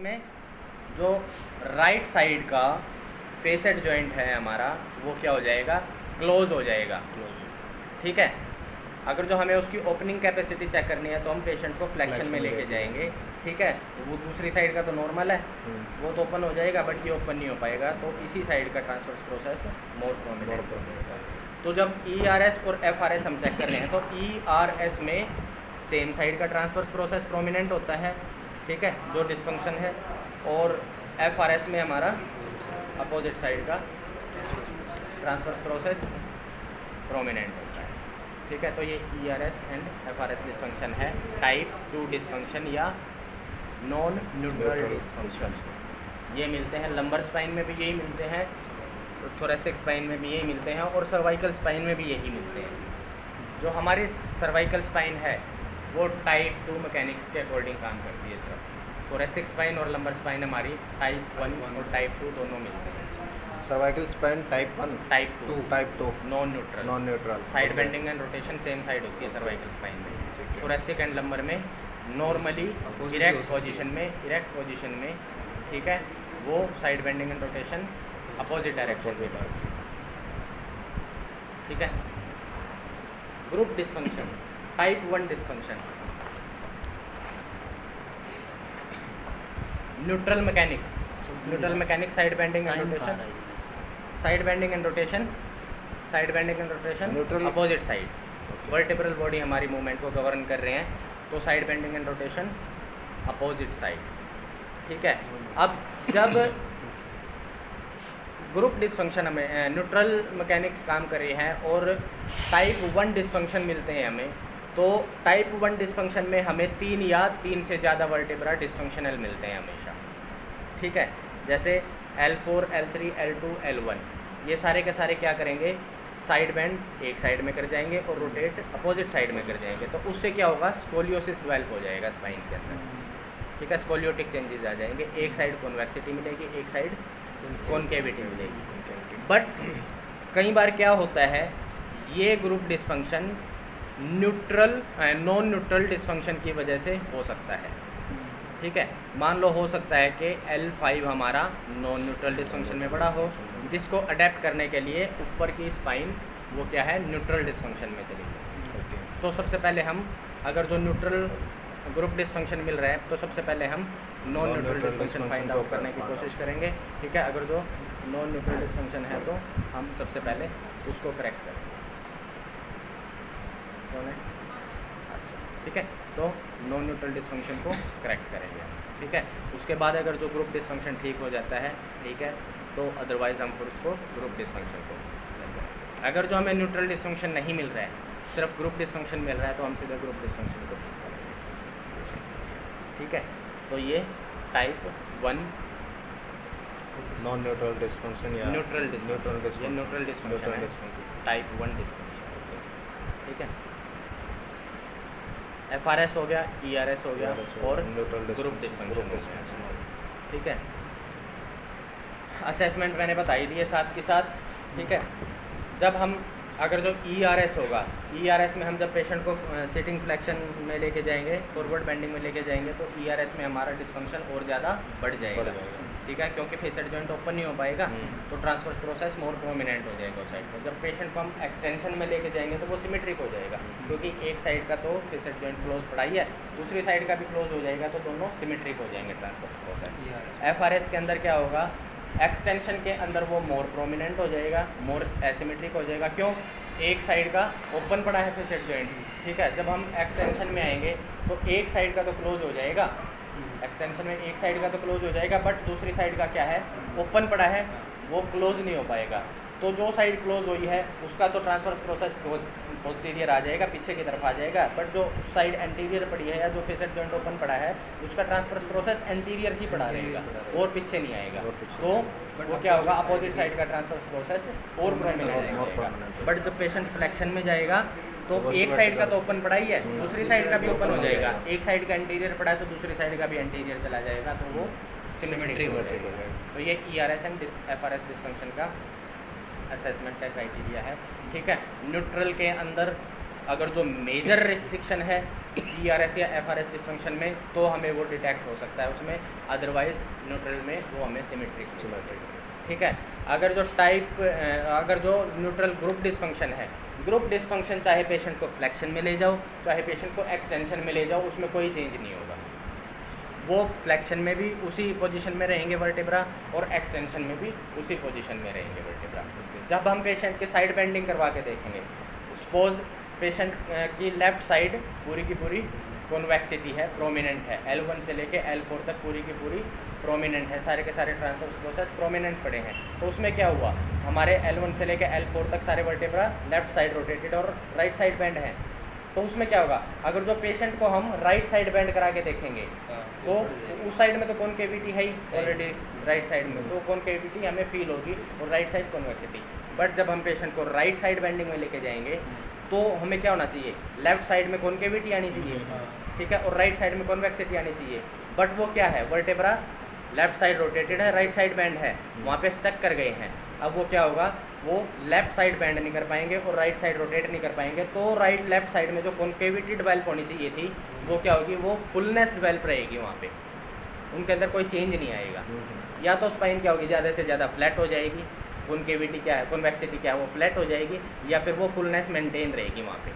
में जो right side का फेसेट जॉइंट है हमारा वो क्या हो जाएगा, क्लोज हो जाएगा। ठीक है, अगर जो हमें उसकी ओपनिंग कैपेसिटी चेक करनी है तो हम पेशेंट को फ्लेक्शन में लेके जाएंगे। ठीक है, वो दूसरी साइड का तो नॉर्मल है, वो तो ओपन हो जाएगा, बट ये ओपन नहीं हो पाएगा, तो इसी साइड का ट्रांसवर्स प्रोसेस मोर प्रोमिनेंट हो जाएगा। तो जब ERS और FRS हम चेक कर रहे हैं तो ERS में सेम साइड का ट्रांसवर्स प्रोसेस प्रोमिनेंट होता है, ठीक है, जो डिस्फंक्शन है, और FRS में हमारा अपोजिट साइड का ट्रांसवर्स प्रोसेस प्रोमिनेंट होता है। ठीक है, तो ये ERS एंड FRS डिस्फंक्शन है, टाइप 2 डिस्फंक्शन या नॉन न्यूट्रल डिस्फंक्शन। ये मिलते हैं लंबर स्पाइन में भी यही मिलते हैं, थोरेसिक स्पाइन में भी यही मिलते हैं, और सर्वाइकल स्पाइन में भी यही मिलते हैं। जो हमारी सर्वाइकल स्पाइन है वो टाइप 2 मैकेनिक्स के अकॉर्डिंग काम करती है सिर्फ। थोरेसिक स्पाइन और लंबर स्पाइन हमारी टाइप 1 और टाइप 2 दोनों मिलते हैं। Cervical spine type 1, type 2 non neutral. Side bending and rotation same side होती है सर्वाइकल स्पाइन में। थोरेसिक एंड लंबर में नॉर्मली इरेक्ट पोजीशन में, ठीक है, वो side bending and rotation opposite direction में। ठीक है, group dysfunction, type 1 dysfunction, neutral mechanics side bending and rotation neutral opposite side. Vertebral body हमारी मूवमेंट को गवर्न कर रहे हैं, तो side bending and rotation opposite side. ठीक है, अब जब ग्रुप डिस्फंक्शन हमें न्यूट्रल मैकेनिक्स काम कर रही है और टाइप 1 डिस्फंक्शन मिलते हैं हमें, तो टाइप 1 डिस्फंक्शन में हमें 3 या 3 से ज़्यादा वर्टिब्रा डिस्फंक्शनल मिलते हैं हमेशा। ठीक है, जैसे L4, L3, L2, L1, ये सारे के सारे क्या करेंगे, साइड बेंड एक साइड में कर जाएंगे और रोटेट अपोजिट साइड में कर जाएंगे। तो उससे क्या होगा, स्कोलियोसिस डेवलप हो जाएगा स्पाइन के अंदर। ठीक है, स्कोलियोटिक चेंजेस आ जाएंगे, एक साइड कॉन्वेक्सिटी मिलेगी, एक साइड कॉनकेविटी मिलेगी। बट कई बार क्या होता है, ये group dysfunction non neutral dysfunction की वजह से हो सकता है। ठीक है, मान लो हो सकता है कि L5 हमारा नॉन न्यूट्रल डिस्फंक्शन में बड़ा हो, जिसको अडेप्ट करने के लिए ऊपर की स्पाइन वो क्या है, न्यूट्रल डिस्फंक्शन में चली गई। तो सबसे पहले हम, अगर जो न्यूट्रल ग्रुप डिस्फंक्शन मिल रहा है, तो सबसे पहले हम non neutral dysfunction find out करने की कोशिश करेंगे। ठीक है, अगर जो नॉन न्यूट्रल डिस्फंक्शन है तो हम सबसे पहले उसको करेक्ट करेंगे। कौन है? अच्छा, ठीक है, तो नॉन न्यूट्रल डिस्फंक्शन को करेक्ट करेंगे। ठीक है, उसके बाद अगर जो ग्रुप डिस्फंक्शन ठीक हो जाता है, ठीक है, तो अदरवाइज हम फिर उसको ग्रुप डिस्फंक्शन को करेंगे। अगर जो हमें न्यूट्रल डिस्फंक्शन नहीं मिल रहा है, सिर्फ ग्रुप डिस्फंक्शन मिल रहा है, तो हम सीधे ग्रुप डिस्फंक्शन को ठीक करेंगे। ठीक है, तो ये टाइप 1 नॉन न्यूट्रल डिस्फंक्शन या न्यूट्रल डिस्फंक्शन टाइप 1 डिस्फंक्शन। ठीक है, FRS हो गया, ERS हो गया और ग्रुप डिस्फंक्शन। ठीक है, असेसमेंट मैंने बता ही दिए साथ के साथ। ठीक है, जब हम अगर जो ERS होगा, ERS में हम जब पेशेंट को सिटिंग फ्लेक्शन में लेके जाएंगे, फॉरवर्ड बेंडिंग में लेके जाएंगे, तो ERS में हमारा डिस्फंक्शन और ज़्यादा बढ़ जाएगा। ठीक है, क्योंकि फेसेट जॉइंट ओपन नहीं हो पाएगा, तो ट्रांसवर्स प्रोसेस मोर प्रोमिनेंट हो जाएगा उस साइड पर। जब पेशेंट को हम एक्सटेंशन में लेके जाएंगे तो वो सिमेट्रिक हो जाएगा, क्योंकि एक साइड का तो फेसेट जॉइंट क्लोज पड़ा ही है, दूसरी साइड का भी क्लोज हो जाएगा, तो दोनों सिमेट्रिक हो जाएंगे ट्रांसवर्स प्रोसेस। FRS के अंदर क्या होगा, एक्सटेंशन के अंदर वो मोर प्रोमिनेंट हो जाएगा, मोर एसिमेट्रिक हो जाएगा। क्यों, एक साइड का ओपन पड़ा है फेसेट जॉइंट। ठीक है, जब हम एक्सटेंशन में आएंगे तो एक साइड का तो क्लोज हो जाएगा, एक्सटेंशन में एक साइड का तो क्लोज हो जाएगा, बट दूसरी साइड का क्या है, ओपन पड़ा है, वो क्लोज नहीं हो पाएगा। तो जो साइड क्लोज हुई है उसका तो ट्रांसवर्स प्रोसेस पोस्टीरियर आ जाएगा, पीछे की तरफ आ जाएगा, बट जो साइड एंटीरियर पड़ी है या जो फेसेट जॉइंट ओपन पड़ा है उसका ट्रांसवर्स प्रोसेस एंटीरियर ही पड़ा रहेगा और पीछे नहीं आएगा। तो वो क्या होगा, अपोजिट साइड का ट्रांसवर्स प्रोसेस और प्रोमिनेंट होगा। बट जब पेशेंट फ्लेक्शन में जाएगा तो एक साइड का तो ओपन पड़ा ही है, दूसरी साइड का भी ओपन हो जाएगा, एक साइड का एंटीरियर पड़ा है तो दूसरी साइड का भी एंटीरियर चला जाएगा, तो वो सिमेट्रिक हो जाएगा। तो ये ERS एंड FRS डिस्फंक्शन का असेसमेंट का क्राइटेरिया है। ठीक है, न्यूट्रल के अंदर अगर जो मेजर रिस्ट्रिक्शन है ERS या FRS डिस्फंक्शन में तो हमें वो डिटेक्ट हो सकता है उसमें, अदरवाइज न्यूट्रल में वो हमें सिमेट्रिक। ठीक है। अगर जो न्यूट्रल ग्रुप डिस्फंक्शन है, ग्रुप डिस्फंक्शन चाहे पेशेंट को फ्लेक्शन में ले जाओ चाहे पेशेंट को एक्सटेंशन में ले जाओ, उसमें कोई चेंज नहीं होगा। वो फ्लेक्शन में भी उसी पोजीशन में रहेंगे वर्टेब्रा और एक्सटेंशन में भी उसी पोजीशन में रहेंगे वर्टेब्रा। जब हम पेशेंट के साइड बेंडिंग करवा के देखेंगे, सपोज पेशेंट की लेफ़्ट साइड पूरी की पूरी कॉन्वेक्सिटी है, प्रोमिनेंट है, L1 से लेके L4 तक पूरी की पूरी प्रोमिनेंट है, सारे के सारे ट्रांसवर्स प्रोसेस प्रोमिनेंट पड़े हैं। तो उसमें क्या हुआ, हमारे L1 से लेके L4 तक सारे वर्टेब्रा लेफ्ट साइड रोटेटेड और राइट साइड बेंड हैं। तो उसमें क्या होगा, अगर जो पेशेंट को हम राइट साइड बेंड करा के देखेंगे तो उस साइड में तो कॉनकेविटी है ही ऑलरेडी राइट साइड में, तो कॉनकेविटी हमें फील होगी और राइट साइड कॉन्वेक्सिटी। बट जब हम पेशेंट को राइट साइड बेंडिंग में लेके जाएंगे तो हमें क्या होना चाहिए, लेफ्ट साइड में कॉनकेविटी आनी चाहिए, ठीक है, और राइट साइड में कॉन्वेक्सिटी आनी चाहिए। बट वो क्या है, वर्टेब्रा लेफ्ट साइड रोटेटेड है, राइट साइड बेंड है, वहाँ पे स्टक कर गए हैं। अब वो क्या होगा, वो लेफ्ट साइड बेंड नहीं कर पाएंगे और राइट साइड रोटेट नहीं कर पाएंगे। तो राइट लेफ्ट साइड में जो कॉन्केविटी डेवलप होनी चाहिए थी वो क्या होगी, वो फुलनेस डेवलप रहेगी वहाँ पे, उनके अंदर कोई चेंज नहीं आएगा। या तो स्पाइन क्या होगी, ज़्यादा से ज़्यादा फ्लैट हो जाएगी, कॉन्केविटी क्या है, कॉन्वेक्सिटी क्या है, वो फ्लैट हो जाएगी, या फिर वो फुलनेस मेंटेन रहेगी वहाँ पे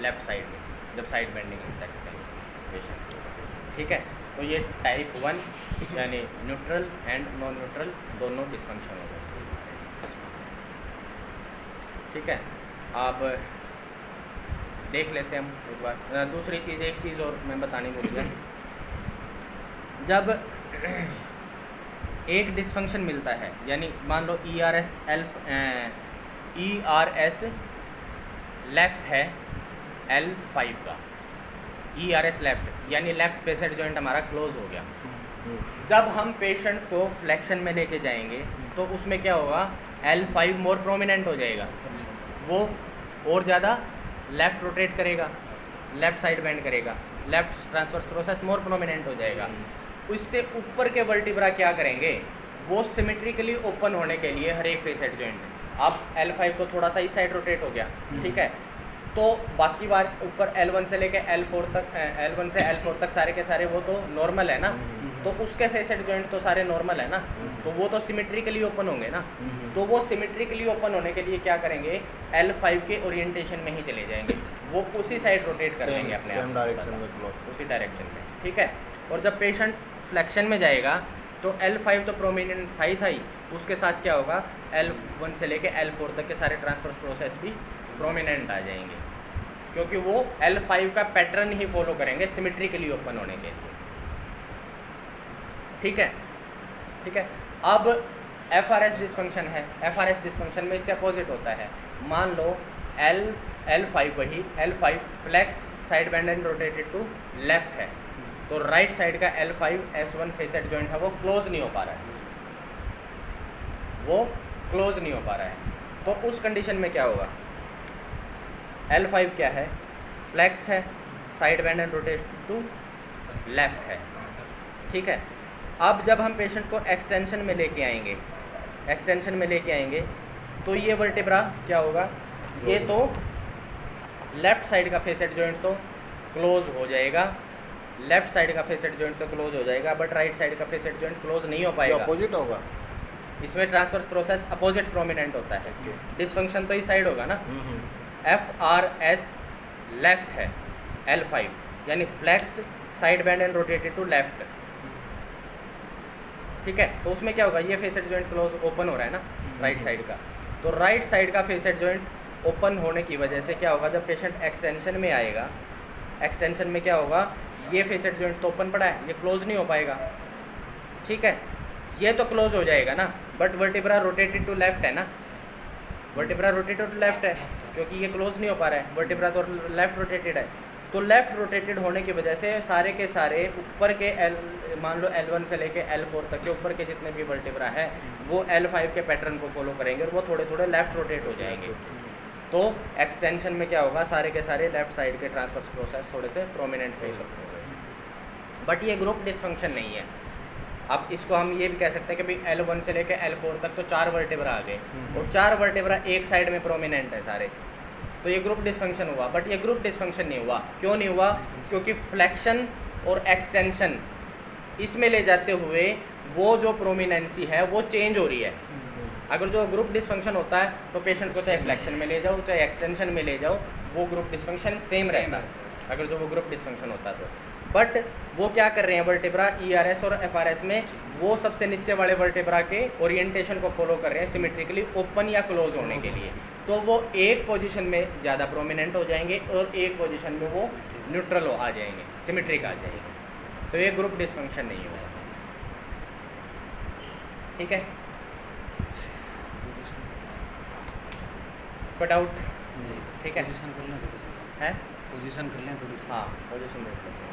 लेफ्ट साइड में जब साइड बेंडिंग चेक करेंगे पेशेंट। ठीक है, तो ये टाइप 1 यानी न्यूट्रल एंड नॉन न्यूट्रल दोनों डिस्फंक्शन हो गए। ठीक है, अब देख लेते हैं हम एक बार। दूसरी चीज़, एक चीज़ और मैं बताने भूल गया, जब एक डिस्फंक्शन मिलता है, यानी मान लो ERS लेफ्ट है L5 का, ERS लेफ्ट यानी लेफ्ट फेसेट जॉइंट हमारा क्लोज हो गया। जब हम पेशेंट को फ्लेक्शन में लेके जाएंगे तो उसमें क्या होगा, L5 मोर प्रोमिनेंट हो जाएगा, वो और ज़्यादा लेफ़्ट रोटेट करेगा, लेफ़्ट साइड बेंड करेगा, लेफ़्ट ट्रांसवर्स प्रोसेस मोर प्रोमिनेंट हो जाएगा। उससे ऊपर के वर्टिब्रा क्या करेंगे, वो सिमेट्रिकली ओपन होने के लिए हर एक फेसेट जॉइंट, अब L5 तो थोड़ा सा इस साइड रोटेट हो गया, ठीक है, तो बाकी बार ऊपर L1 से लेके L4 तक, L1 से L4 तक सारे के सारे वो तो नॉर्मल है ना, तो उसके फेसेट जॉइंट तो सारे नॉर्मल है ना, तो वो तो सिमेट्रिकली ओपन होंगे ना। तो वो सिमेट्रिकली ओपन होने के लिए क्या करेंगे, L5 के ओरिएंटेशन में ही चले जाएंगे, वो उसी साइड रोटेट कर देंगे अपने सेम डायरेक्शन में, उसी डायरेक्शन में। ठीक है, और जब पेशेंट फ्लेक्शन में जाएगा तो L5 तो प्रोमिनेंट था ही, उसके साथ क्या होगा, L1 से लेके L4 तक के सारे ट्रांसफर प्रोसेस भी प्रोमिनेंट आ जाएंगे, क्योंकि वो L5 का पैटर्न ही फॉलो करेंगे सिमेट्रिकली ओपन होने के लिए। ठीक है, ठीक है। अब FRS डिस्फंक्शन है, FRS डिस्फंक्शन में इससे अपोजिट होता है। मान लो L5 वही L5 flexed side bend and rotated to left है, तो राइट साइड का L5S1 फेसेट जॉइंट है वो क्लोज नहीं हो पा रहा है, वो क्लोज नहीं हो पा रहा है। तो उस कंडीशन में क्या होगा, L5 क्या है, फ्लेक्स्ड है, side bend and rotate to left है। ठीक है, अब जब हम पेशेंट को एक्सटेंशन में लेके आएंगे, एक्सटेंशन में लेके आएंगे तो ये वर्टिब्रा क्या होगा, ये तो लेफ्ट साइड का फेसेट जॉइंट तो क्लोज हो जाएगा, लेफ्ट साइड का फेसेट जॉइंट तो क्लोज हो जाएगा, बट राइट साइड का फेसेट जॉइंट क्लोज नहीं हो पाएगा, अपोजिट होगा। इसमें ट्रांसवर्स प्रोसेस अपोजिट प्रोमिनेंट होता है, डिस्फंक्शन तो इस साइड होगा ना। FRS लेफ्ट है L5 यानी flexed side bend and rotated to left. ठीक है, तो उसमें क्या होगा, ये फेसेट जॉइंट क्लोज ओपन हो रहा है ना राइट साइड का, तो राइट साइड का फेसेट जॉइंट ओपन होने की वजह से क्या होगा, जब पेशेंट एक्सटेंशन में आएगा, एक्सटेंशन में क्या होगा, ये फेसेट जॉइंट तो ओपन पड़ा है, ये क्लोज नहीं हो पाएगा। ठीक है, ये तो क्लोज हो जाएगा ना, but vertebra rotated to left है ना, वर्टिब्रा रोटेटेड टू लेफ्ट है, क्योंकि ये क्लोज नहीं हो पा रहा है, वर्टिब्रा तो लेफ्ट रोटेटेड है। तो लेफ्ट रोटेटेड होने की वजह से सारे के सारे ऊपर के मान लो L1 से लेके L4 तक के ऊपर के जितने भी वर्टिब्रा है वो L5 के पैटर्न को फॉलो करेंगे और वो थोड़े थोड़े लेफ्ट रोटेट हो जाएंगे। तो एक्सटेंशन में क्या होगा, सारे के सारे लेफ्ट साइड के ट्रांसफर प्रोसेस थोड़े से प्रोमिनेंट फेल होंगे। बट ये ग्रुप डिस्फंक्शन नहीं है। अब इसको हम ये भी कह सकते हैं कि भाई L1 से लेके L4 तक तो 4 वर्टिब्रा आ गए और 4 वर्टिब्रा एक साइड में प्रोमिनेंट है सारे, तो ये ग्रुप डिस्फंक्शन हुआ, बट ये ग्रुप डिस्फंक्शन नहीं हुआ। क्यों नहीं हुआ? क्योंकि फ्लेक्शन और एक्सटेंशन इसमें ले जाते हुए वो जो प्रोमिनेंसी है वो चेंज हो रही है। अगर जो ग्रुप डिस्फंक्शन होता है तो पेशेंट को चाहे फ्लेक्शन में ले जाओ चाहे एक्सटेंशन में ले जाओ, वो ग्रुप डिस्फंक्शन सेम रहता है अगर जो वो ग्रुप डिस्फंक्शन होता है तो। बट वो क्या कर रहे हैं वर्टेब्रा ERS और FRS में, वो सबसे नीचे वाले वर्टेब्रा के ओरिएंटेशन को फॉलो कर रहे हैं सिमेट्रिकली ओपन या क्लोज होने के लिए। तो वो एक पोजीशन में ज़्यादा प्रोमिनेंट हो जाएंगे और एक पोजीशन में वो न्यूट्रल आ जाएंगे, सिमेट्रिक आ जाएंगे। तो ये ग्रुप डिस्फंक्शन नहीं हुआ। ठीक है, कट आउट। ठीक है, पोजीशन कर लें थोड़ी सी। है पोजीशन कर लें थोड़ी सी। हाँ, पोजीशन देख लेते हैं।